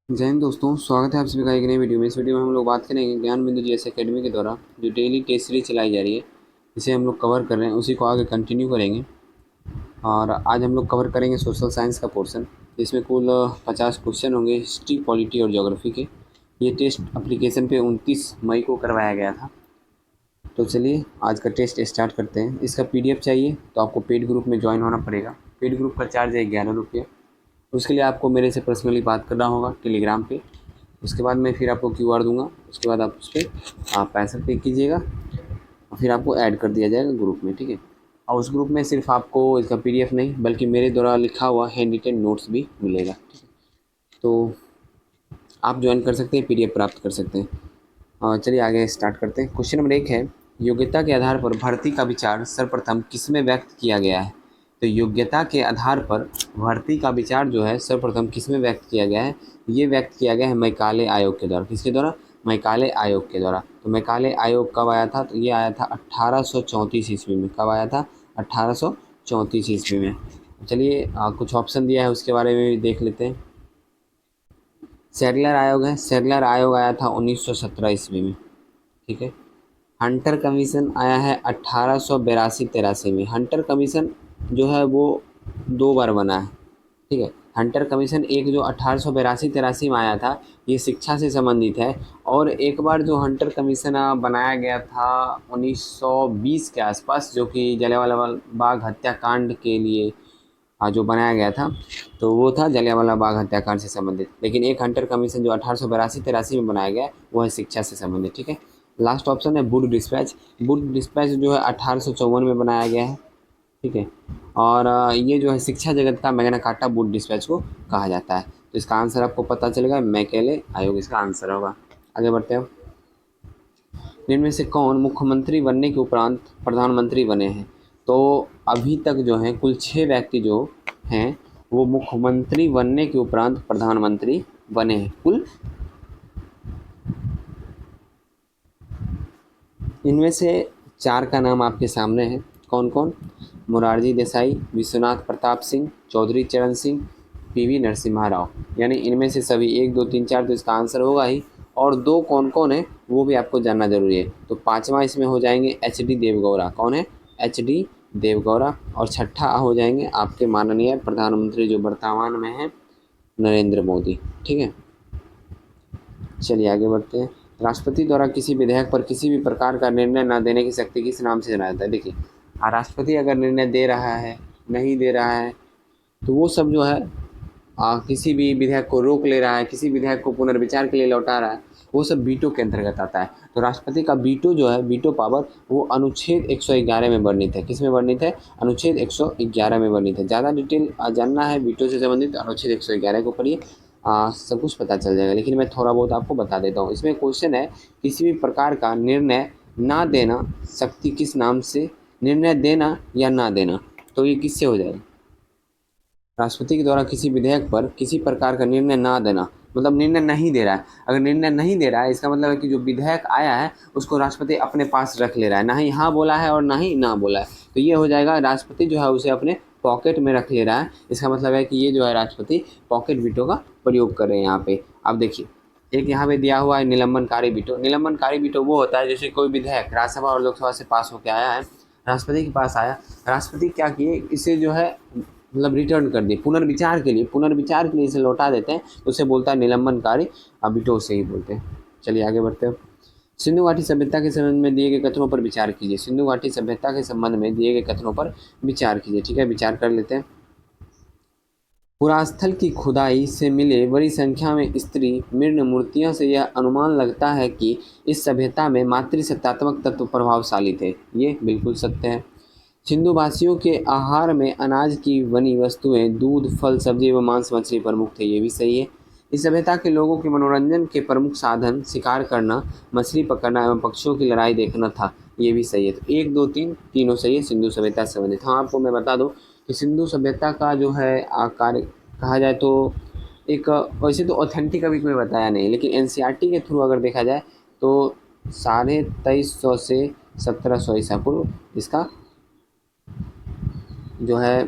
जय हिंद दोस्तों, स्वागत है आप सभी का एक नई वीडियो में। इस वीडियो में हम लोग बात करेंगे ज्ञान बिंदु जीएस एकेडमी के द्वारा जो डेली टेस्ट सीरीज चलाई जा रही है, इसे हम लोग कवर कर रहे हैं, उसी को आगे कंटिन्यू करेंगे। और आज हम लोग कवर करेंगे सोशल साइंस का पोर्शन, जिसमें कुल 50 क्वेश्चन होंगे हिस्ट्री, पॉलिटी और ज्योग्राफी के। ये टेस्ट एप्लीकेशन पे 29 मई को करवाया गया था। तो चलिए आज का टेस्ट स्टार्ट करते हैं। इसका पीडीएफ चाहिए तो आपको पेड ग्रुप में ज्वाइन होना पड़ेगा। पेड ग्रुप का चार्ज है 11 रुपये। उसके लिए आपको मेरे से पर्सनली बात करना होगा टेलीग्राम पे। उसके बाद मैं फिर आपको क्यूआर दूंगा, उसके बाद आप उस पर आप पैसा पे कीजिएगा और फिर आपको ऐड कर दिया जाएगा ग्रुप में, ठीक है। और उस ग्रुप में सिर्फ आपको इसका पीडीएफ नहीं बल्कि मेरे द्वारा लिखा हुआ हैंड रिटेन नोट्स भी मिलेगा, ठीक है। तो आप ज्वाइन कर सकते हैं, पीडीएफ प्राप्त कर सकते हैं। और चलिए आगे स्टार्ट करते हैं। क्वेश्चन नंबर 1 है, योग्यता के आधार पर भर्ती का विचार सर्वप्रथम किसमें व्यक्त किया गया है। तो योग्यता के आधार पर भर्ती का विचार जो है सर्वप्रथम किसमें व्यक्त किया गया है, ये व्यक्त किया गया है मैकाले आयोग के द्वारा। किसके द्वारा? मैकाले आयोग के द्वारा। तो मैकाले आयोग कब आया था? तो ये आया था 1834 ईस्वी में। कब आया था? 1834 ईस्वी में। चलिए कुछ ऑप्शन दिया है, उसके बारे में भी देख लेते हैं। सेडलर आयोग है, सेडलर आयोग आया था 1917 ईस्वी में, ठीक है। हंटर कमीशन आया है 1882-83 में। हंटर कमीशन जो है वो 2 बार बना है, ठीक है। हंटर कमीशन एक जो 1882-83 में आया था, ये शिक्षा से संबंधित है। और एक बार जो हंटर कमीशन बनाया गया था 1920 के आसपास, जो कि जलियांवाला बाग हत्याकांड के लिए जो बनाया गया था, तो वो था जलियांवाला बाग हत्याकांड से संबंधित। लेकिन एक हंटर कमीशन जो 1882-83 में बनाया गया वो है शिक्षा से संबंधित, ठीक है। लास्ट ऑप्शन है वुड डिस्पैच। वुड डिस्पैच जो है 1854 में बनाया गया है, ठीक है। और ये जो है शिक्षा जगत का मैग्ना कार्टा वुड डिस्पैच को कहा जाता है। तो इसका आंसर आपको पता चलेगा, मैकेले आयोग इसका आंसर होगा। आगे बढ़ते हैं। इनमें से कौन मुख्यमंत्री बनने के उपरांत प्रधानमंत्री बने हैं? तो अभी तक जो है कुल 6 व्यक्ति जो हैं वो मुख्यमंत्री बनने के उपरांत प्रधानमंत्री बने हैं कुल। इनमें से 4 का नाम आपके सामने है। कौन कौन? मोरारजी देसाई, विश्वनाथ प्रताप सिंह, चौधरी चरण सिंह, पीवी नरसिम्हा राव। यानी इनमें से सभी 1 2 3 4 तो इसका आंसर होगा ही। और 2 कौन कौन है वो भी आपको जानना जरूरी है। तो 5वां इसमें हो जाएंगे एच.डी. देवगौड़ा। कौन है? एच.डी. देवगौड़ा। और 6ठा हो जाएंगे आपके माननीय प्रधानमंत्री जो वर्तमान में है, नरेंद्र मोदी, ठीक है। चलिए आगे बढ़ते हैं। राष्ट्रपति द्वारा किसी विधेयक पर किसी भी प्रकार का निर्णय न देने की शक्ति किस नाम से जाना जाता है? देखिए, राष्ट्रपति अगर निर्णय दे रहा है, नहीं दे रहा है, तो वो सब जो है किसी भी विधेयक को रोक ले रहा है, किसी विधेयक को पुनर्विचार के लिए लौटा रहा है, वो सब वीटो के अंतर्गत आता है। तो राष्ट्रपति का वीटो जो है, वीटो पावर, वो अनुच्छेद 111 में वर्णित है। किस में वर्णित है? अनुच्छेद 111 में वर्णित है। ज़्यादा डिटेल जानना है वीटो से संबंधित, अनुच्छेद 111 को पढ़िए, सब कुछ पता चल जाएगा। लेकिन मैं थोड़ा बहुत आपको बता देता हूँ। इसमें क्वेश्चन है, किसी भी प्रकार का निर्णय ना देना शक्ति किस नाम से, निर्णय देना या ना देना, तो ये किससे हो जाएगा? राष्ट्रपति के द्वारा किसी विधेयक पर किसी प्रकार का निर्णय ना देना, मतलब निर्णय नहीं दे रहा है। अगर निर्णय नहीं दे रहा है, इसका मतलब है कि जो विधेयक आया है उसको राष्ट्रपति अपने पास रख ले रहा है, ना ही हाँ बोला है और ना ही ना बोला है। तो ये हो जाएगा, राष्ट्रपति जो है उसे अपने पॉकेट में रख ले रहा है। इसका मतलब है कि ये जो है राष्ट्रपति पॉकेट वीटो का प्रयोग कर रहे हैं यहाँ पे। अब देखिए, एक यहाँ पे दिया हुआ है निलंबनकारी वीटो। निलंबनकारी वीटो वो होता है जैसे कोई विधेयक राज्यसभा और लोकसभा से पास होकर आया है, राष्ट्रपति के पास आया, राष्ट्रपति क्या किए, इसे जो है मतलब रिटर्न कर दिए, पुनर्विचार के लिए इसे लौटा देते हैं, तो उसे बोलता है निलंबनकारी वीटो से ही बोलते हैं। चलिए आगे बढ़ते हैं। सिंधु घाटी सभ्यता के संबंध में दिए गए कथनों पर विचार कीजिए। सिंधु घाटी सभ्यता के संबंध में दिए गए कथनों पर विचार कीजिए, ठीक है। विचार कर लेते हैं। पुरास्थल की खुदाई से मिले बड़ी संख्या में स्त्री मृण मूर्तियों से यह अनुमान लगता है कि इस सभ्यता में मातृसत्तात्मक तत्व प्रभावशाली थे। ये बिल्कुल सत्य है। सिंधुवासियों के आहार में अनाज की बनी वस्तुएं दूध, फल, सब्जी व मांस मछली प्रमुख थे। ये भी सही है। इस सभ्यता के लोगों के मनोरंजन के प्रमुख साधन शिकार करना, मछली पकड़ना एवं पक्षियों की लड़ाई देखना था। ये भी सही है। तो 1 2 3 तीनों सही है, सिंधु सभ्यता से संबंधित। हाँ, आपको मैं बता दूं कि सिंधु सभ्यता का जो है कार्य कहा जाए तो एक वैसे तो ऑथेंटिक अभी कोई बताया नहीं, लेकिन एनसीईआरटी के थ्रू अगर देखा जाए तो 2350 से 1700 ईसा पूर्व इसका जो है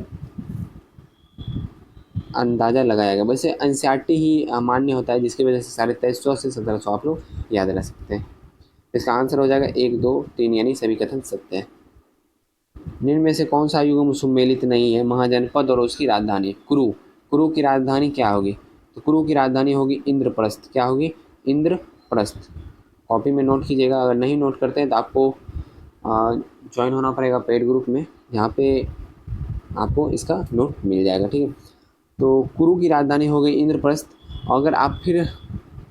अंदाज़ा लगाया गया। वैसे एनसीईआरटी ही मान्य होता है, जिसकी वजह से 2350 से 1700 आप लोग याद रख सकते हैं। इसका आंसर हो जाएगा 1, 2, 3 यानी सभी कथन सत्य है। निम्न में से कौन सा युग्म सुमेलित नहीं है? महाजनपद और उसकी राजधानी। कुरु, कुरु की राजधानी क्या होगी? तो कुरु की राजधानी होगी इंद्रप्रस्थ। क्या होगी? इंद्रप्रस्थ। कॉपी में नोट कीजिएगा, अगर नहीं नोट करते हैं तो आपको ज्वाइन होना पड़ेगा पेड ग्रुप में, यहाँ पे आपको इसका नोट मिल जाएगा। ठीक है, तो कुरु की राजधानी हो गई इंद्रप्रस्थ। अगर आप फिर,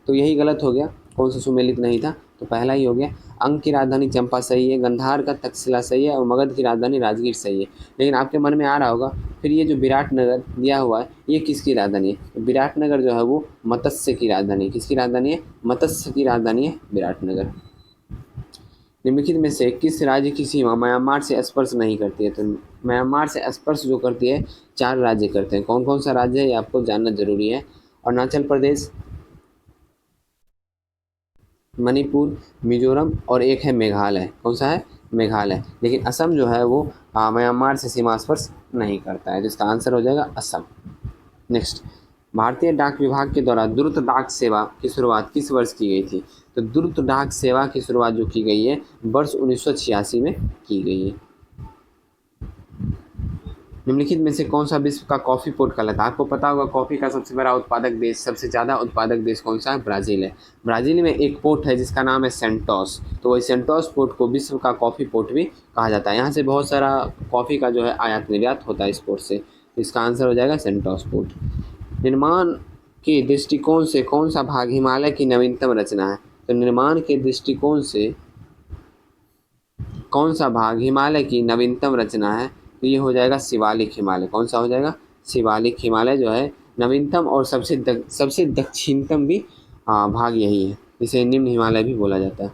तो यही गलत हो गया, कौन सा सुमेलित नहीं था, तो पहला ही हो गया। अंग की राजधानी चंपा सही है, गंधार का तक्षशिला सही है, और मगध की राजधानी राजगीर सही है। लेकिन आपके मन में आ रहा होगा फिर ये जो विराटनगर दिया हुआ है ये किसकी राजधानी है? तो विराटनगर जो है वो मत्स्य की राजधानी है। किसकी राजधानी है? मत्स्य की राजधानी है विराटनगर। निम्नलिखित में से किस राज्य की सीमा म्यांमार से स्पर्श नहीं करती है? तो म्यांमार से स्पर्श जो करती है 4 राज्य करते हैं। कौन कौन सा राज्य है ये आपको जानना जरूरी है। अरुणाचल प्रदेश, मणिपुर, मिजोरम और एक है मेघालय। कौन सा है? मेघालय। लेकिन असम जो है वो म्यांमार से सीमा स्पर्श नहीं करता है, जिसका आंसर हो जाएगा असम। नेक्स्ट, भारतीय डाक विभाग के द्वारा द्रुत डाक सेवा की शुरुआत किस वर्ष की गई थी? तो द्रुत डाक सेवा की शुरुआत जो की गई है वर्ष 1986 में की गई है। निम्नलिखित में से कौन सा विश्व का कॉफ़ी पोर्ट कहलाता है? आपको पता होगा कॉफ़ी का सबसे बड़ा उत्पादक देश, सबसे ज़्यादा उत्पादक देश कौन सा है? ब्राज़ील है। ब्राज़ील में एक पोर्ट है जिसका नाम है सेंटोस, तो वही सेंटोस पोर्ट को विश्व का कॉफ़ी पोर्ट भी कहा जाता है। यहाँ से बहुत सारा कॉफ़ी का जो है आयात निर्यात होता है इस पोर्ट से। इसका आंसर हो जाएगा सेंटोस पोर्ट। निर्माण के दृष्टिकोण से कौन सा भाग हिमालय की नवीनतम रचना है? तो निर्माण के दृष्टिकोण से कौन सा भाग हिमालय की नवीनतम रचना है? तो ये हो जाएगा शिवालिक हिमालय। कौन सा हो जाएगा? शिवालिक हिमालय जो है नवीनतम और सबसे दक्षिणतम भी भाग यही है, इसे निम्न हिमालय भी बोला जाता है।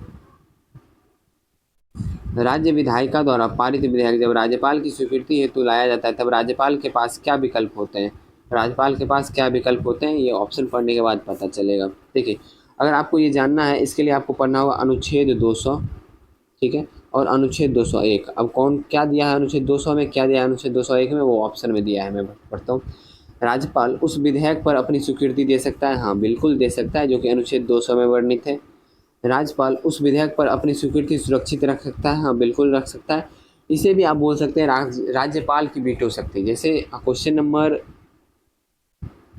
राज्य विधायिका द्वारा पारित विधेयक जब राज्यपाल की स्वीकृति हेतु लाया जाता है तब राज्यपाल के पास क्या विकल्प होते हैं? राज्यपाल के पास क्या विकल्प होते हैं ये ऑप्शन पढ़ने के बाद पता चलेगा। देखिए, अगर आपको ये जानना है इसके लिए आपको पढ़ना होगा अनुच्छेद 200, ठीक है, और अनुच्छेद 201। अब कौन क्या दिया है अनुच्छेद 200 में, क्या दिया है अनुच्छेद 201 में, वो ऑप्शन में दिया है, मैं पढ़ता हूँ। राज्यपाल उस विधेयक पर अपनी स्वीकृति दे सकता है। हाँ, बिल्कुल दे सकता है, जो कि अनुच्छेद 200 में वर्णित है। राज्यपाल उस विधेयक पर अपनी स्वीकृति सुरक्षित रख सकता है। हाँ, बिल्कुल रख सकता है। इसे भी आप बोल सकते हैं राज्यपाल की वीटो शक्ति। जैसे क्वेश्चन नंबर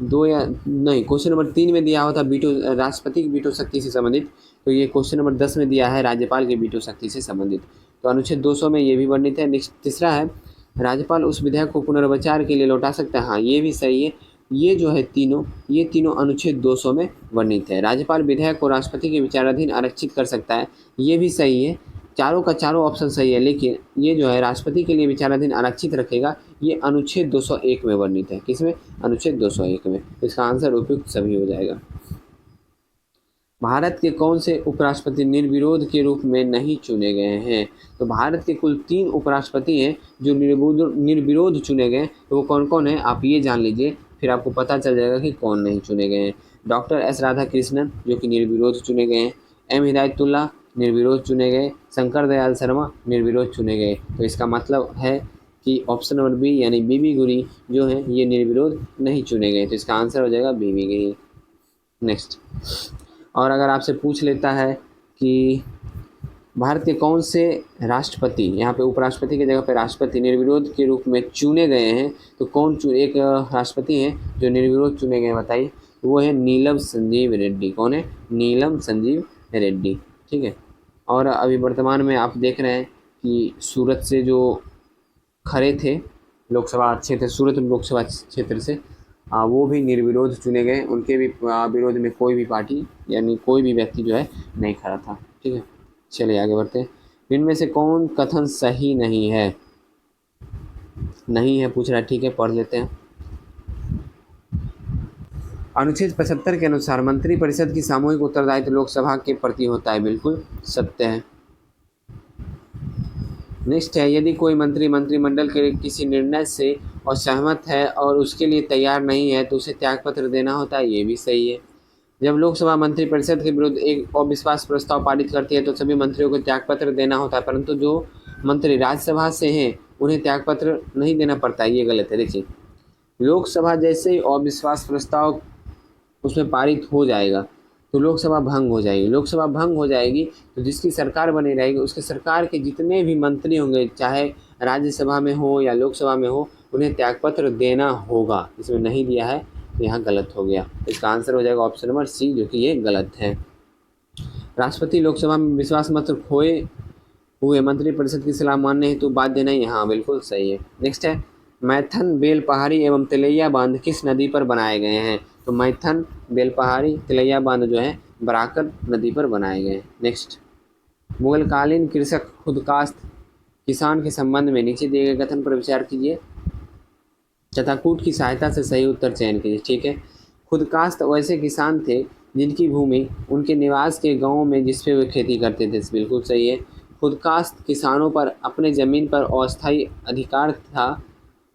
2 या नहीं, क्वेश्चन नंबर 3 में दिया हुआ था वीटो, राष्ट्रपति की वीटो शक्ति से संबंधित, तो ये क्वेश्चन नंबर 10 में दिया है राज्यपाल की वीटो शक्ति से संबंधित। तो अनुच्छेद 200 में ये भी वर्णित है। नेक्स्ट, तीसरा है राज्यपाल उस विधेयक को पुनर्विचार के लिए लौटा सकता है। हाँ, ये भी सही है। ये जो है ये तीनों अनुच्छेद 200 में वर्णित है। राज्यपाल विधेयक को राष्ट्रपति के विचाराधीन आरक्षित कर सकता है, ये भी सही है। चारों का चारों ऑप्शन सही है, लेकिन ये जो है राष्ट्रपति के लिए विचाराधीन आरक्षित रखेगा, ये अनुच्छेद 201 में वर्णित है। किसमें? अनुच्छेद 201 में। इसका आंसर उपयुक्त सभी हो जाएगा। भारत के कौन से उपराष्ट्रपति निर्विरोध के रूप में नहीं चुने गए हैं? तो भारत के कुल 3 उपराष्ट्रपति हैं जो निर्विरोध चुने गए। तो वो कौन कौन है आप ये जान लीजिए, फिर आपको पता चल जाएगा कि कौन नहीं चुने गए हैं। डॉक्टर एस राधाकृष्णन जो कि निर्विरोध चुने गए हैं, एम हिदायतुल्लाह निर्विरोध चुने गए, शंकर दयाल शर्मा निर्विरोध चुने गए। तो इसका मतलब है कि ऑप्शन नंबर बी यानी बीबी गिरी जो है ये निर्विरोध नहीं चुने गए। तो इसका आंसर हो जाएगा बीबी गिरी। नेक्स्ट, और अगर आपसे पूछ लेता है कि भारत के कौन से राष्ट्रपति, यहाँ पे उपराष्ट्रपति की जगह पे राष्ट्रपति निर्विरोध के रूप में चुने गए हैं, तो कौन एक राष्ट्रपति हैं जो निर्विरोध चुने गए हैं बताइए? वो है नीलम संजीव रेड्डी। कौन है? नीलम संजीव रेड्डी। ठीक है, और अभी वर्तमान में आप देख रहे हैं कि सूरत से जो खड़े थे लोकसभा क्षेत्र, सूरत लोकसभा क्षेत्र से, वो भी निर्विरोध चुने गए। उनके भी विरोध में कोई भी पार्टी यानी कोई भी व्यक्ति जो है नहीं खड़ा था। ठीक है, चलिए आगे बढ़ते हैं। इनमें से कौन कथन सही नहीं है? नहीं है पूछ रहा है, ठीक है, पढ़ लेते हैं। अनुच्छेद 75 के अनुसार मंत्रिपरिषद की सामूहिक उत्तरदायित्व लोकसभा के प्रति होता है, बिल्कुल सत्य है। नेक्स्ट है, यदि कोई मंत्री मंत्रिमंडल के किसी निर्णय से असहमत है और उसके लिए तैयार नहीं है तो उसे त्यागपत्र देना होता है, ये भी सही है। जब लोकसभा मंत्रिपरिषद के विरुद्ध एक अविश्वास प्रस्ताव पारित करती है तो सभी मंत्रियों को त्यागपत्र देना होता है, परंतु जो मंत्री राज्यसभा से हैं उन्हें त्यागपत्र नहीं देना पड़ता है, ये गलत है। देखिए, लोकसभा जैसे ही अविश्वास प्रस्ताव उसमें पारित हो जाएगा तो लोकसभा भंग हो जाएगी। लोकसभा भंग हो जाएगी तो जिसकी सरकार बनी रहेगी उसके सरकार के जितने भी मंत्री होंगे, चाहे राज्यसभा में हो या लोकसभा में हो, उन्हें त्यागपत्र देना होगा। इसमें नहीं दिया है तो यहाँ गलत हो गया। इसका आंसर हो जाएगा ऑप्शन नंबर सी, जो कि ये गलत है। राष्ट्रपति लोकसभा में विश्वास मत खोए हुए मंत्रिपरिषद की सलाह मानने हेतु बाध्य नहीं। हाँ, बिल्कुल सही है। नेक्स्ट है, मैथन, बेलपहाड़ी एवं तिलैया बांध किस नदी पर बनाए गए हैं? तो मैथन, बेलपहाड़ी, तिलैया बांध जो है बराकर नदी पर बनाए गए हैं। नेक्स्ट, मुगलकालीन कृषक खुदकास्ट किसान के संबंध में नीचे दिए गए कथन पर विचार कीजिए तथा कूट की सहायता से सही उत्तर चयन कीजिए। ठीक है, खुदकास्ट वैसे किसान थे जिनकी भूमि उनके निवास के गांव में जिस पे वे खेती करते थे। बिल्कुल सही है। खुदकास्ट किसानों पर अपने ज़मीन पर अस्थायी अधिकार था।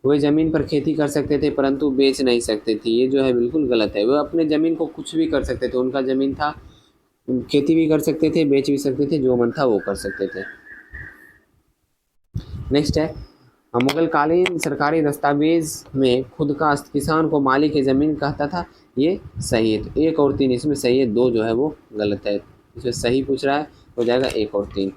वे ज़मीन पर खेती कर सकते थे परंतु बेच नहीं सकते थे। ये जो है बिल्कुल गलत है। वे अपने ज़मीन को कुछ भी कर सकते थे, उनका ज़मीन था, खेती भी कर सकते थे, बेच भी सकते थे, जो मन था वो कर सकते थे। नेक्स्ट है, मुगलकालीन सरकारी दस्तावेज में खुदकास्ट किसान को मालिक की ज़मीन कहता था। ये सही है। तो 1 और 3 इसमें सही है, 2 जो है वो गलत है। इसमें सही पूछ रहा है, हो जाएगा 1 और 3।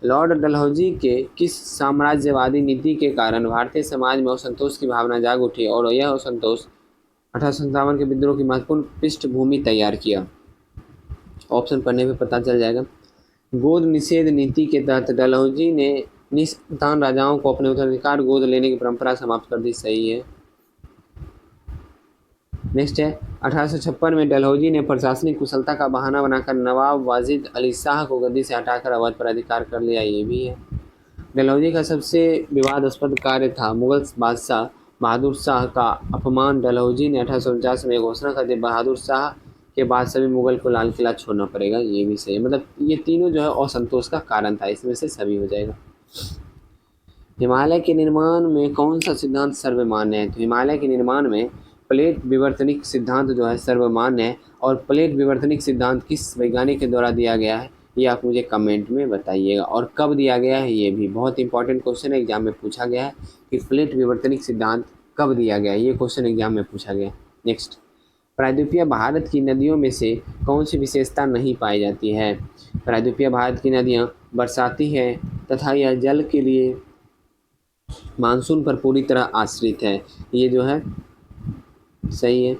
लॉर्ड डलहौजी के किस साम्राज्यवादी नीति के कारण भारतीय समाज में असंतोष की भावना जाग उठी और यह असंतोष 1857 के विद्रोह की महत्वपूर्ण पृष्ठभूमि तैयार किया? ऑप्शन पढ़ने पे पता चल जाएगा। गोद निषेध नीति के तहत डलहौजी ने निसंतान राजाओं को अपने उत्तराधिकार गोद लेने की परंपरा समाप्त कर दी। सही है। नेक्स्ट है, 1856 में डलहौजी ने प्रशासनिक कुशलता का बहाना बनाकर नवाब वाजिद अली शाह को गद्दी से हटाकर अवध पर अधिकार कर लिया। ये भी है। डलहौजी का सबसे विवादास्पद कार्य था मुगल बादशाह बहादुर शाह का अपमान। डलहौजी ने 1849 में घोषणा कर दी बहादुर शाह के बाद सभी मुगल को लाल किला छोड़ना पड़ेगा। ये भी सही है। मतलब ये तीनों जो है असंतोष का कारण था, इसमें से सभी हो जाएगा। हिमालय के निर्माण में कौन सा सिद्धांत सर्वमान्य है? तो हिमालय के निर्माण में प्लेट विवर्तनिक सिद्धांत जो है सर्वमान्य है। और प्लेट विवर्तनिक सिद्धांत किस वैज्ञानिक के द्वारा दिया गया है, ये आप मुझे कमेंट में बताइएगा। और कब दिया गया है, ये भी बहुत इंपॉर्टेंट क्वेश्चन है, एग्जाम में पूछा गया है कि प्लेट विवर्तनिक सिद्धांत कब दिया गया है। ये क्वेश्चन एग्जाम में पूछा गया। नेक्स्ट, प्रायद्वीपीय भारत की नदियों में से कौन सी विशेषता नहीं पाई जाती है? प्रायद्वीपीय भारत की नदियाँ बरसाती हैं तथा यह जल के लिए मानसून पर पूरी तरह आश्रित है। ये जो है सही है।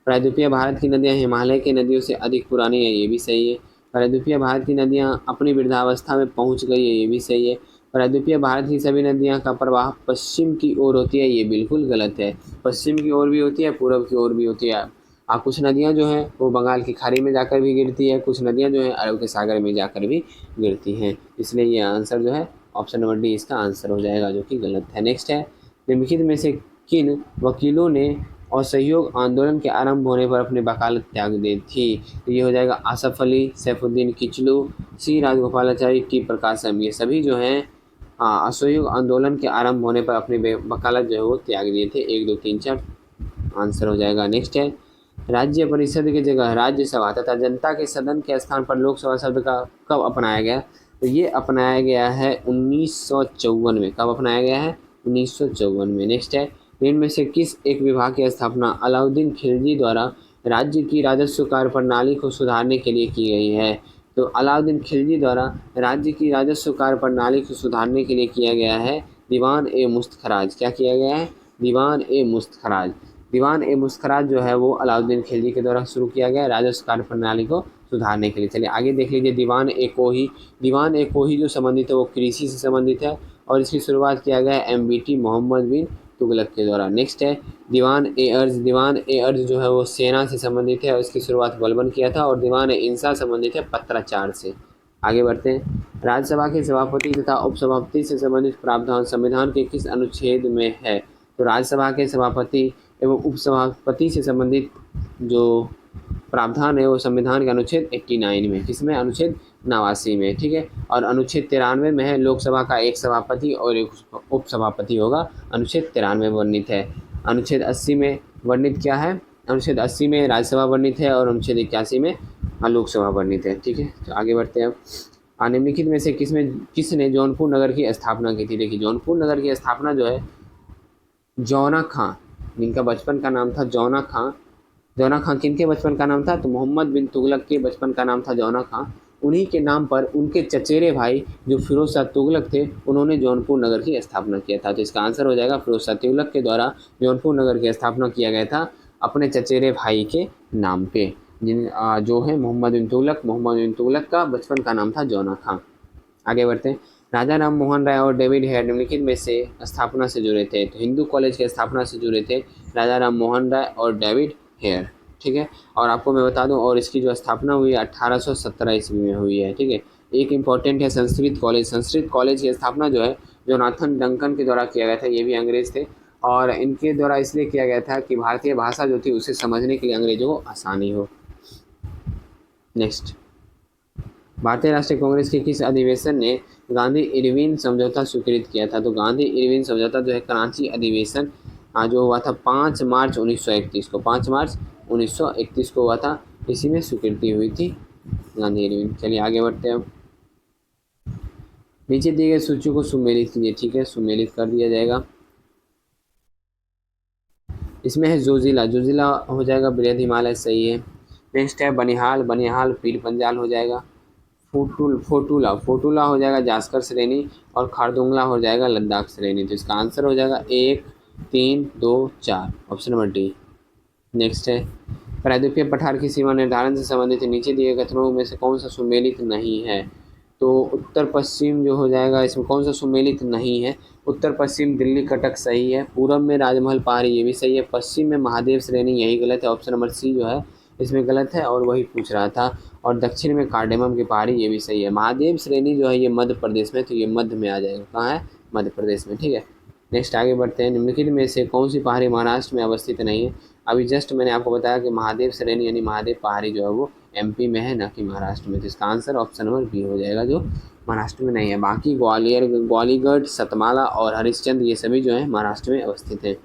प्रायद्वीपीय भारत की नदियाँ हिमालय की नदियों से अधिक पुरानी है। ये भी सही है। प्रायद्वीपीय भारत की नदियाँ अपनी वृद्धावस्था में पहुंच गई है। ये भी सही है। प्रायद्वीपीय भारत की सभी नदियाँ का प्रवाह पश्चिम की ओर होती है। ये बिल्कुल गलत है। पश्चिम की ओर भी होती है, पूर्व की ओर भी होती है। कुछ नदियाँ जो हैं वो बंगाल की खाड़ी में जाकर भी गिरती है, कुछ नदियाँ जो हैं अरब के सागर में जाकर भी गिरती हैं। इसलिए ये आंसर जो है ऑप्शन नंबर डी इसका आंसर हो जाएगा, जो कि गलत है। नेक्स्ट है, निम्नलिखित में से किन वकीलों ने असहयोग आंदोलन के आरंभ होने पर अपनी वकालत त्याग दी थी? ये हो जाएगा आसफ अली, सैफुद्दीन किचलू, सी राजगोपालाचारी, टी प्रकाशम। ये सभी जो हैं असहयोग आंदोलन के आरंभ होने पर अपनी वकालत जो है वो त्याग दिए थे। 1, 2, 3, 4 आंसर हो जाएगा। नेक्स्ट है, राज्य परिषद की जगह राज्यसभा तथा जनता के सदन के स्थान पर लोकसभा शब्द का कब अपनाया गया? तो ये अपनाया गया है 1954 में। कब अपनाया गया है? 1954 में। नेक्स्ट है, इनमें से किस एक विभाग की स्थापना अलाउद्दीन खिलजी द्वारा राज्य की राजस्व कार्य प्रणाली को सुधारने के लिए की गई है? तो अलाउद्दीन खिलजी द्वारा राज्य की राजस्व कार्य प्रणाली को सुधारने के लिए किया गया है दीवान ए मुस्तखराज। क्या किया गया है? दीवान ए मुस्तखराज। दीवान ए मुस्तखराज जो है वो अलाउद्दीन खिलजी के द्वारा शुरू किया गया राजस्व कार्य प्रणाली को सुधारने के लिए। चलिए आगे देख लीजिए, दीवान ए कोही जो संबंधित है वो कृषि से संबंधित है और इसकी शुरुआत किया गया है MBT मोहम्मद बिन तुगलक के द्वारा। नेक्स्ट है, दीवान ए अर्ज जो है वो सेना से संबंधित है और इसकी शुरुआत बलबन किया था। और दीवान ए इंसा संबंधित है पत्राचार से। आगे बढ़ते हैं, राज्यसभा के सभापति तथा उपसभापति से संबंधित प्रावधान संविधान के किस अनुच्छेद में है? तो राज्यसभा के सभापति एवं उपसभापति से संबंधित जो प्रावधान है वो संविधान के अनुच्छेद 89 में। किसमें? अनुच्छेद 89 में। ठीक है। और अनुच्छेद 93 में है लोकसभा का एक सभापति और एक उपसभापति होगा। अनुच्छेद 93 वर्णित है। अनुच्छेद 80 में वर्णित क्या है? अनुच्छेद 80 में राज्यसभा वर्णित है और अनुच्छेद 81 में लोकसभा वर्णित है। ठीक है। तो आगे बढ़ते हैं। निम्नलिखित में से किसने जौनपुर नगर की स्थापना की थी? देखिए, जौनपुर नगर की स्थापना जो है जौना खां जिनका बचपन का नाम था जौना खां। जौना खां किनके बचपन का नाम था? तो मोहम्मद बिन तुगलक के बचपन का नाम था जौना खां। उन्हीं के नाम पर उनके चचेरे भाई जो फिरोज शाह तुगलक थे, उन्होंने जौनपुर नगर की स्थापना किया था। तो इसका आंसर हो जाएगा फिरोज शाह तुगलक के द्वारा जौनपुर नगर की स्थापना किया गया था अपने चचेरे भाई के नाम पे, जो है मोहम्मद बिन तुगलक। मोहम्मद बिन तुगलक का बचपन का नाम था जौना खां। आगे बढ़ते हैं। राजा राम मोहन राय और डेविड हेयर निम्नलिखित में से स्थापना से जुड़े थे। तो हिंदू कॉलेज की स्थापना से जुड़े थे राजा राम मोहन राय और डेविड हेयर। ठीक है, और आपको मैं बता दूं, और इसकी जो स्थापना हुई 1817 ईस्वी में हुई है। ठीक है, एक इम्पॉर्टेंट है संस्कृत कॉलेज। संस्कृत कॉलेज की स्थापना जो है जोनाथन डंकन के द्वारा किया गया था। ये भी अंग्रेज थे, और इनके द्वारा इसलिए किया गया था कि भारतीय भाषा जो थी उसे समझने के लिए अंग्रेजों को आसानी हो। नेक्स्ट, भारतीय राष्ट्रीय कांग्रेस के किस अधिवेशन ने गांधी इरविन समझौता स्वीकृत किया था? तो गांधी इरविन समझौता जो है कराची अधिवेशन जो हुआ था 5 मार्च 1931 को, 5 मार्च 1931 को हुआ था। इसी में स्वीकृति हुई थी गांधी इरविन। चलिए आगे बढ़ते हैं। अब नीचे दिए गए सूची को सुमेलित कीजिए। ठीक है, सुमेलित कर दिया जाएगा। इसमें है जोजिला, जोजिला हो जाएगा बृहद हिमालय, सही है। नेक्स्ट है बनिहाल, बनिहाल पीर पंजाल हो जाएगा। फोटूला, फोटूला हो जाएगा जास्कर श्रेणी, और खारदुंगला हो जाएगा लद्दाख श्रेणी। तो इसका आंसर हो जाएगा 1, 3, 2, 4, ऑप्शन नंबर डी। नेक्स्ट है प्रायद्वीपीय पठार की सीमा निर्धारण से संबंधित नीचे दिए कथनों में से कौन सा सुमेलित नहीं है? तो उत्तर पश्चिम जो हो जाएगा, इसमें कौन सा सुमेलित नहीं है? उत्तर पश्चिम दिल्ली कटक सही है। पूरब में राजमहल पहाड़ी, ये भी सही है। पश्चिम में महादेव श्रेणी, यही गलत है। ऑप्शन नंबर सी जो है इसमें गलत है, और वही पूछ रहा था। और दक्षिण में कार्डेमम की पहाड़ी, ये भी सही है। महादेव श्रेणी जो है ये मध्य प्रदेश में, तो ये मध्य में आ जाएगा। कहाँ है? मध्य प्रदेश में। ठीक है, नेक्स्ट आगे बढ़ते हैं। निम्नलिखित में से कौन सी पहाड़ी महाराष्ट्र में अवस्थित नहीं है? अभी जस्ट मैंने आपको बताया कि महादेव श्रेणी यानी महादेव पहाड़ी जो है वो एमपी में है, ना कि महाराष्ट्र में। तो इसका आंसर ऑप्शन नंबर बी हो जाएगा, जो महाराष्ट्र में नहीं है। बाकी ग्वालियर, ग्वालीगढ़, सतमाला और हरिश्चंद्र ये सभी जो है महाराष्ट्र में अवस्थित हैं।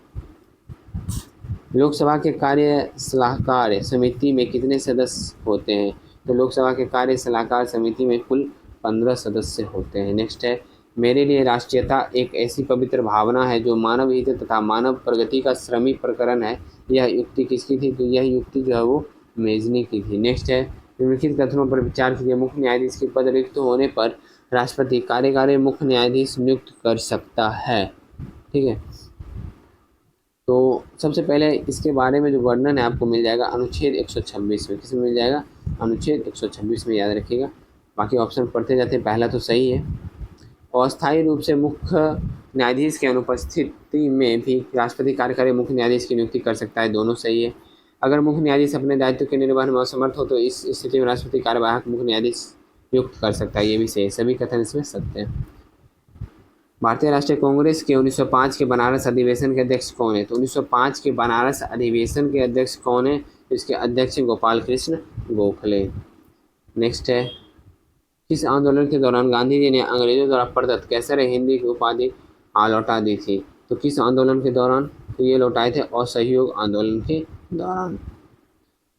लोकसभा के कार्य सलाहकार समिति में कितने सदस्य होते हैं? तो लोकसभा के कार्य सलाहकार समिति में कुल 15 सदस्य होते हैं। नेक्स्ट है मेरे लिए राष्ट्रीयता एक ऐसी पवित्र भावना है जो मानव हित तथा मानव प्रगति का श्रमी प्रकरण है। यह युक्ति किसकी थी? तो यह युक्ति जो है वो मेजनी की थी। नेक्स्ट है निम्नलिखित कथनों पर विचार कीजिए। मुख्य न्यायाधीश के पद रिक्त होने पर राष्ट्रपति कार्यकारी मुख्य न्यायाधीश नियुक्त कर सकता है। ठीक है, तो सबसे पहले इसके बारे में जो वर्णन है आपको मिल जाएगा अनुच्छेद 126 में। किसमें मिल जाएगा? अनुच्छेद 126 में, याद रखिएगा। बाकी ऑप्शन पढ़ते जाते हैं। पहला तो सही है। अस्थायी रूप से मुख्य न्यायाधीश की अनुपस्थिति में भी राष्ट्रपति कार्यकारी मुख्य न्यायाधीश की नियुक्ति कर सकता है, दोनों सही है। अगर मुख्य न्यायाधीश अपने दायित्व के निर्वहन में असमर्थ हो तो इस स्थिति में राष्ट्रपति कार्यवाहक मुख्य न्यायाधीश नियुक्त कर सकता है, ये भी सही है। सभी कथन इसमें सत्य है। भारतीय राष्ट्रीय कांग्रेस के 1905 के बनारस अधिवेशन के अध्यक्ष कौन है? तो 1905 के बनारस अधिवेशन के अध्यक्ष कौन है? इसके अध्यक्ष गोपाल कृष्ण गोखले। नेक्स्ट है किस आंदोलन के दौरान गांधी जी ने अंग्रेजों द्वारा प्रदत्त कैसर हिंदी की उपाधि लौटा दी थी? तो किस आंदोलन के दौरान? तो ये लौटाए थे असहयोग आंदोलन के दौरान।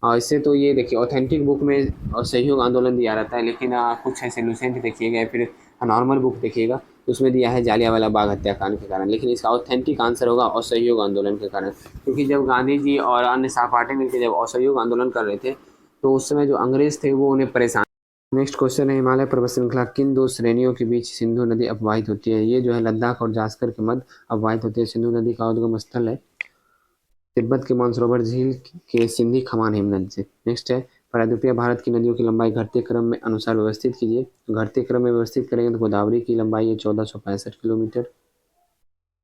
और इससे तो ये देखिए ऑथेंटिक बुक में असहयोग आंदोलन दिया रहता है, लेकिन कुछ ऐसे लूसेंट देखिएगा या फिर नॉर्मल बुक देखिएगा तो उसमें दिया है जालियांवाला बाग हत्याकांड के कारण, लेकिन इसका ऑथेंटिक आंसर होगा असहयोग आंदोलन के कारण। क्योंकि जब गांधी जी और अन्य सहपाठी मिलकर जब असहयोग आंदोलन कर रहे थे तो उस समय जो अंग्रेज थे वो उन्हें परेशान। नेक्स्ट क्वेश्चन है हिमालय पर्वत श्रृंखला किन दो श्रेणियों के बीच सिंधु नदी अपवाहित होती है? ये जो है लद्दाख और जास्कर के मध्य अपवाहित होती है। सिंधु नदी का उद्गम स्थल है तिब्बत के मानसरोवर झील के सिंधी खमान हिमनद से। नेक्स्ट है प्रायद्वीपीय भारत की नदियों की लंबाई घटते क्रम में अनुसार व्यवस्थित कीजिए। घटते क्रम में व्यवस्थित करेंगे तो गोदावरी की लंबाई है 1465 किलोमीटर,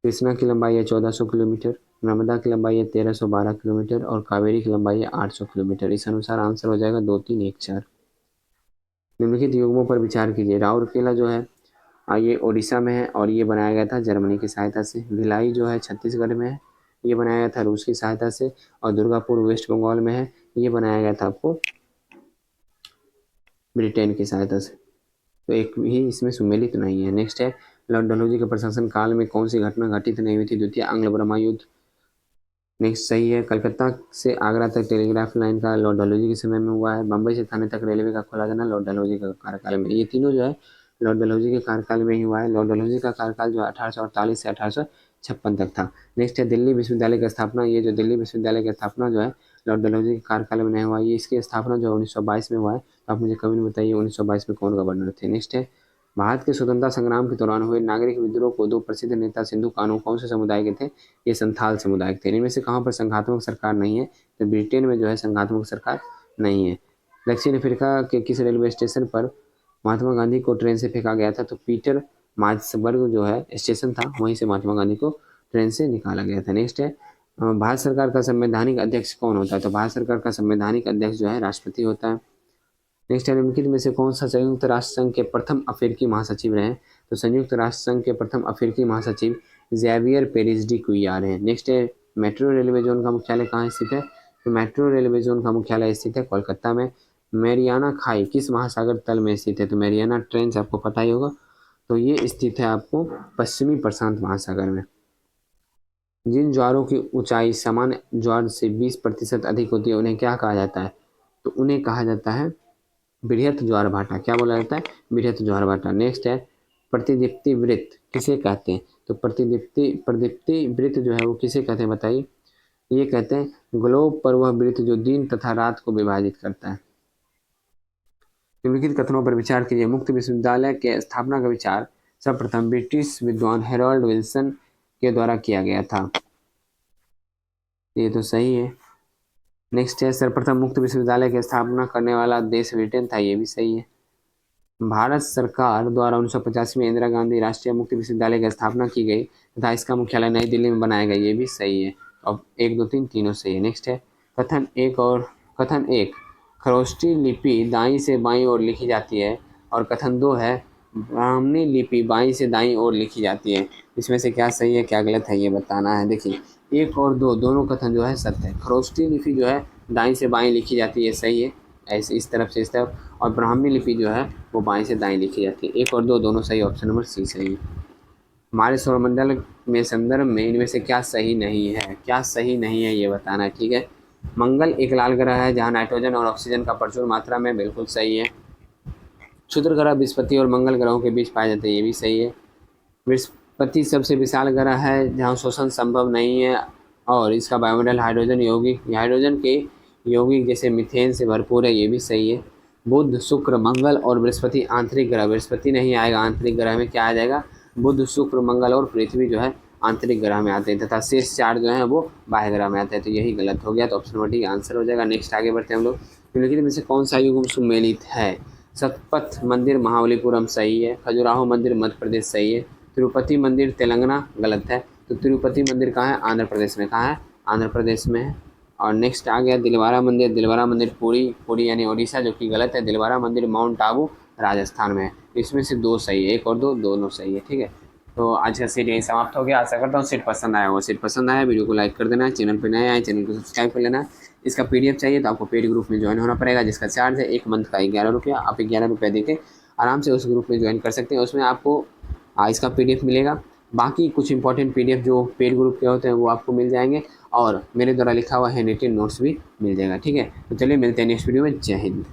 कृष्णा की लंबाई है 1400 किलोमीटर, नर्मदा की लंबाई है 1312 किलोमीटर और कावेरी की लंबाई है 800 किलोमीटर। इस अनुसार आंसर हो जाएगा 2, 3, 1, 4। निम्नलिखित युग्मों पर विचार कीजिए। राउरकेला जो है ये ओडिशा में है और ये बनाया गया था जर्मनी की सहायता से। भिलाई जो है छत्तीसगढ़ में है, ये बनाया गया था रूस की सहायता से। और दुर्गापुर वेस्ट बंगाल में है, ये बनाया गया था आपको ब्रिटेन की सहायता से। तो एक भी इसमें सुमेलित नहीं है। नेक्स्ट है लॉर्ड डलहौजी के प्रशासन काल में कौन सी घटना घटित नहीं हुई थी? द्वितीय आंग्ल बर्मा युद्ध। नेक्स्ट सही है। कलकत्ता से आगरा तक टेलीग्राफ लाइन का लॉर्ड डलहौजी के समय में हुआ है। बम्बई से थाने तक रेलवे का खोला जाना लॉर्ड डलहौजी का कार्यकाल में। ये तीनों जो है लॉर्ड डलहौजी के कार्यकाल में ही हुआ है। लॉर्ड डलहौजी का कार्यकाल जो है 1848 से 1956 तक था। नेक्स्ट है दिल्ली विश्वविद्यालय की स्थापना। ये जो दिल्ली विश्वविद्यालय की स्थापना जो है लॉर्ड डलहौजी के कार्यकाल में नहीं हुआ, ये इसकी स्थापना जो 1922 में हुआ है। तो आप मुझे कभी बताइए 1922 में कौन गवर्नर थे। नेक्स्ट है भारत के स्वतंत्रता संग्राम के दौरान हुए नागरिक विद्रोह को दो प्रसिद्ध नेता सिंधु कानू कौन से समुदाय के थे, ये संथाल समुदाय के थे। इनमें से कहाँ पर संघात्मक सरकार नहीं है, तो ब्रिटेन में जो है संघात्मक सरकार नहीं है। दक्षिण अफ्रीका के किस रेलवे स्टेशन पर महात्मा गांधी को ट्रेन से फेंका गया था, तो पीटर मार्ट्सबर्ग जो है स्टेशन था, वहीं से महात्मा गांधी को ट्रेन से निकाला गया था। नेक्स्ट है भारत सरकार का संवैधानिक अध्यक्ष कौन होता है, तो भारत सरकार का संवैधानिक अध्यक्ष जो है राष्ट्रपति होता है। नेक्स्ट है निम्नलिखित में से कौन सा संयुक्त राष्ट्र संघ के प्रथम अफ्रीकी महासचिव रहे, तो संयुक्त राष्ट्र संघ के प्रथम अफ्रीकी महासचिव ज़ेवियर पेरिस डी क्यूआर हैं। नेक्स्ट है मेट्रो रेलवे जोन का मुख्यालय कहाँ स्थित है, तो मेट्रो रेलवे जोन का मुख्यालय स्थित है कोलकाता में। मैरियाना खाई किस महासागर तल में स्थित है, तो मैरियाना ट्रेंच आपको पता ही होगा, तो ये स्थित है आपको पश्चिमी प्रशांत महासागर में। जिन ज्वारों की ऊंचाई सामान्य ज्वार से 20% अधिक होती है उन्हें क्या कहा जाता है, तो उन्हें कहा जाता है बृहत ज्वार भाटा। क्या बोला जाता है, बृहत ज्वार भाटा। नेक्स्ट है प्रतिदीप्ति वृत्त किसे कहते हैं, तो प्रतिदीप्ति वृत्त जो है वो किसे कहते हैं बताइए, ये कहते हैं ग्लोब पर वह वृत्त जो दिन तथा रात को विभाजित करता है। निम्नलिखित कथनों पर विचार कीजिए। मुक्त विश्वविद्यालय के स्थापना का विचार सर्वप्रथम ब्रिटिश विद्वान हेरोल्ड विल्सन के द्वारा किया गया था, ये तो सही है। नेक्स्ट है सर्वप्रथम मुक्त विश्वविद्यालय की स्थापना करने वाला देश ब्रिटेन था, ये भी सही है। भारत सरकार द्वारा 1985 में इंदिरा गांधी राष्ट्रीय मुक्त विश्वविद्यालय की स्थापना की गई तथा इसका मुख्यालय नई दिल्ली में बनाया गया, ये भी सही है। अब 1, 2, 3 तीनों सही है। नेक्स्ट है कथन एक खरोष्टी लिपि दाईं से बाईं ओर लिखी जाती है और कथन 2 है ब्राह्मणी लिपि बाईं से दाईं ओर लिखी जाती है। इसमें से क्या सही है क्या गलत है ये बताना है। देखिए 1 और 2 दोनों कथन जो है सत्य है। खरोष्टी लिपि जो है दाईं से बाईं लिखी जाती है, सही है, ऐसे इस तरफ से इस तरफ, और ब्राह्मी लिपि जो है वो बाएं से दाएं लिखी जाती है। 1 और 2 दोनों सही, ऑप्शन नंबर सी सही है। हमारे सौरमंडल में संदर्भ में इनमें से क्या सही नहीं है, क्या सही नहीं है ये बताना है, ठीक है। मंगल एक लाल ग्रह है जहाँ नाइट्रोजन और ऑक्सीजन का प्रचुर मात्रा में, बिल्कुल सही है। क्षुद्र ग्रह बृहस्पति और मंगल ग्रहों के बीच पाए जाते हैं, ये भी सही है। बृहस्पति सबसे विशाल ग्रह है जहाँ शोषण संभव नहीं है और इसका वायुमंडल हाइड्रोजन के यौगिक जैसे मीथेन से भरपूर है, ये भी सही है। बुध शुक्र मंगल और बृहस्पति आंतरिक ग्रह, बृहस्पति नहीं आएगा, आंतरिक ग्रह में क्या आ जाएगा, बुध शुक्र मंगल और पृथ्वी जो है आंतरिक ग्रह में आते हैं तथा शेष 4 जो है वो बाह्य ग्रह में आते हैं, तो यही गलत हो गया, तो ऑप्शन नंबर डी आंसर हो जाएगा। नेक्स्ट आगे बढ़ते हैं हम लोग। निम्नलिखित में से कौन सा युग सुमेलित है, सतपथ मंदिर महाबलीपुरम सही है, खजुराहो मंदिर मध्य प्रदेश सही है, तिरुपति मंदिर तेलंगाना गलत है, तो तिरुपति मंदिर कहाँ है, आंध्र प्रदेश में, कहाँ है, आंध्र प्रदेश में है। और नेक्स्ट आ गया दिलवारा मंदिर पुरी यानी उड़ीसा जो कि गलत है, दिलवारा मंदिर माउंट आबू राजस्थान में है। इसमें से 2 सही है, 1 और 2 दोनों सही है, ठीक है। तो आज का सेट यही समाप्त हो गया। आशा करता हूँ सेट पसंद आया होगा। सेट पसंद आया वीडियो को लाइक कर देना है, चैनल पर नए आए चैनल को सब्सक्राइब कर लेना है। इसका PDF चाहिए तो आपको पेड ग्रुप में ज्वाइन होना पड़ेगा जिसका चार्ज है 1 मंथ का 11 रुपया। आप 11 रुपये देके आराम से उस ग्रुप में ज्वाइन कर सकते हैं। उसमें आपको इसका PDF मिलेगा, बाकी कुछ इंपॉर्टेंट PDF जो पेड ग्रुप के होते हैं वो आपको मिल जाएंगे और मेरे द्वारा लिखा हुआ हैंड रिटन नोट्स भी मिल जाएगा, ठीक है। तो चलिए मिलते हैं नेक्स्ट वीडियो में। जय हिंद।